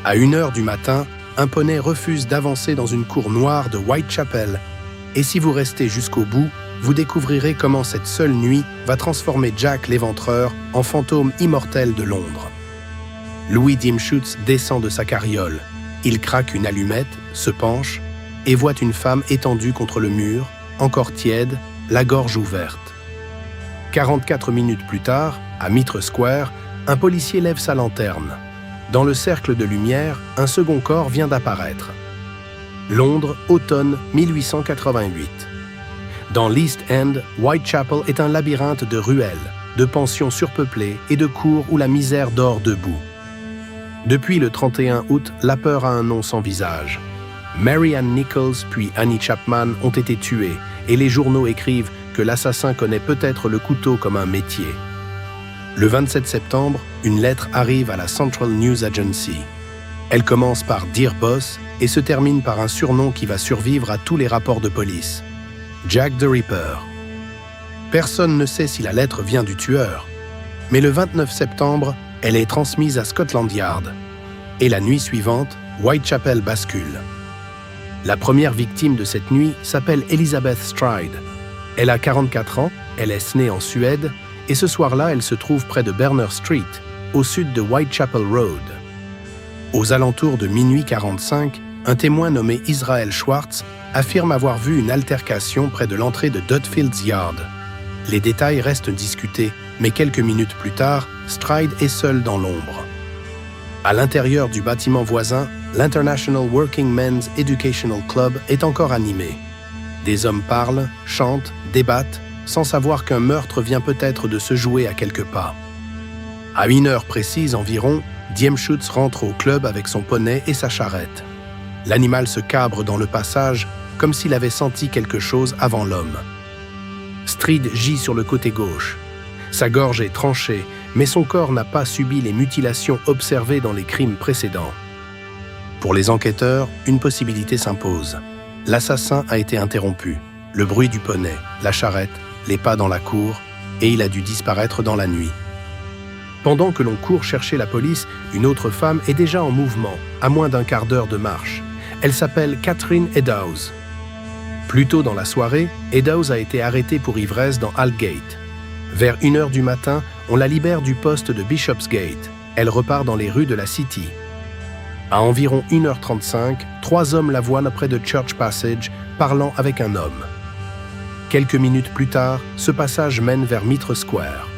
À 1h du matin, un poney refuse d'avancer dans une cour noire de Whitechapel. Et si vous restez jusqu'au bout, vous découvrirez comment cette seule nuit va transformer Jack l'Éventreur en fantôme immortel de Londres. Louis Diemschutz descend de sa carriole. Il craque une allumette, se penche et voit une femme étendue contre le mur, encore tiède, la gorge ouverte. 44 minutes plus tard, à Mitre Square, un policier lève sa lanterne. Dans le cercle de lumière, un second corps vient d'apparaître. Londres, automne 1888. Dans l'East End, Whitechapel est un labyrinthe de ruelles, de pensions surpeuplées et de cours où la misère dort debout. Depuis le 31 août, la peur a un nom sans visage. Mary Ann Nichols puis Annie Chapman ont été tuées et les journaux écrivent que l'assassin connaît peut-être le couteau comme un métier. Le 27 septembre, une lettre arrive à la Central News Agency. Elle commence par « Dear Boss » et se termine par un surnom qui va survivre à tous les rapports de police. Jack the Ripper. Personne ne sait si la lettre vient du tueur. Mais le 29 septembre, elle est transmise à Scotland Yard. Et la nuit suivante, Whitechapel bascule. La première victime de cette nuit s'appelle Elizabeth Stride. Elle a 44 ans, elle est née en Suède, et ce soir-là, elle se trouve près de Berner Street, au sud de Whitechapel Road. Aux alentours de minuit 45, un témoin nommé Israel Schwartz affirme avoir vu une altercation près de l'entrée de Dudfields Yard. Les détails restent discutés, mais quelques minutes plus tard, Stride est seul dans l'ombre. À l'intérieur du bâtiment voisin, l'International Working Men's Educational Club est encore animé. Des hommes parlent, chantent, débattent, sans savoir qu'un meurtre vient peut-être de se jouer à quelques pas. À 1h précise environ, Diemschutz rentre au club avec son poney et sa charrette. L'animal se cabre dans le passage, comme s'il avait senti quelque chose avant l'homme. Stride gît sur le côté gauche. Sa gorge est tranchée, mais son corps n'a pas subi les mutilations observées dans les crimes précédents. Pour les enquêteurs, une possibilité s'impose. L'assassin a été interrompu. Le bruit du poney, la charrette, les pas dans la cour, et il a dû disparaître dans la nuit. Pendant que l'on court chercher la police, une autre femme est déjà en mouvement, à moins d'un quart d'heure de marche. Elle s'appelle Catherine Eddowes. Plus tôt dans la soirée, Eddowes a été arrêtée pour ivresse dans Aldgate. Vers 1h du matin, on la libère du poste de Bishopsgate. Elle repart dans les rues de la City. À environ 1h35, 3 hommes la voient près de Church Passage, parlant avec un homme. Quelques minutes plus tard, ce passage mène vers Mitre Square.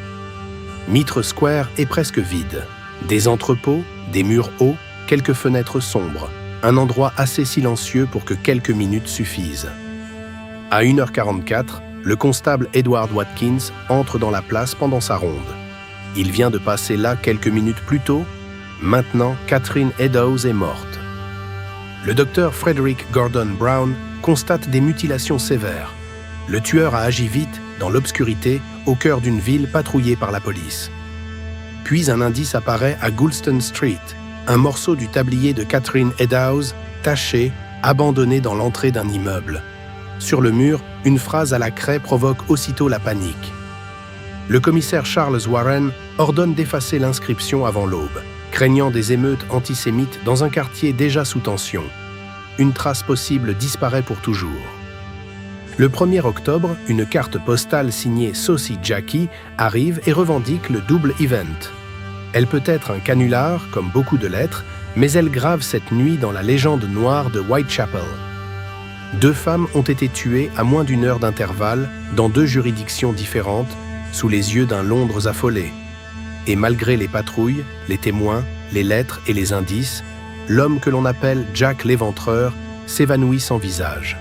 Mitre Square est presque vide. Des entrepôts, des murs hauts, quelques fenêtres sombres. Un endroit assez silencieux pour que quelques minutes suffisent. À 1h44, le constable Edward Watkins entre dans la place pendant sa ronde. Il vient de passer là quelques minutes plus tôt. Maintenant, Catherine Eddowes est morte. Le docteur Frederick Gordon Brown constate des mutilations sévères. Le tueur a agi vite, dans l'obscurité, au cœur d'une ville patrouillée par la police. Puis un indice apparaît à Goulston Street, un morceau du tablier de Catherine Eddowes, taché, abandonné dans l'entrée d'un immeuble. Sur le mur, une phrase à la craie provoque aussitôt la panique. Le commissaire Charles Warren ordonne d'effacer l'inscription avant l'aube, craignant des émeutes antisémites dans un quartier déjà sous tension. Une trace possible disparaît pour toujours. Le 1er octobre, une carte postale signée Saucy Jackie arrive et revendique le double event. Elle peut être un canular, comme beaucoup de lettres, mais elle grave cette nuit dans la légende noire de Whitechapel. 2 femmes ont été tuées à moins d'1 heure d'intervalle dans 2 juridictions différentes, sous les yeux d'un Londres affolé. Et malgré les patrouilles, les témoins, les lettres et les indices, l'homme que l'on appelle Jack l'Éventreur s'évanouit sans visage.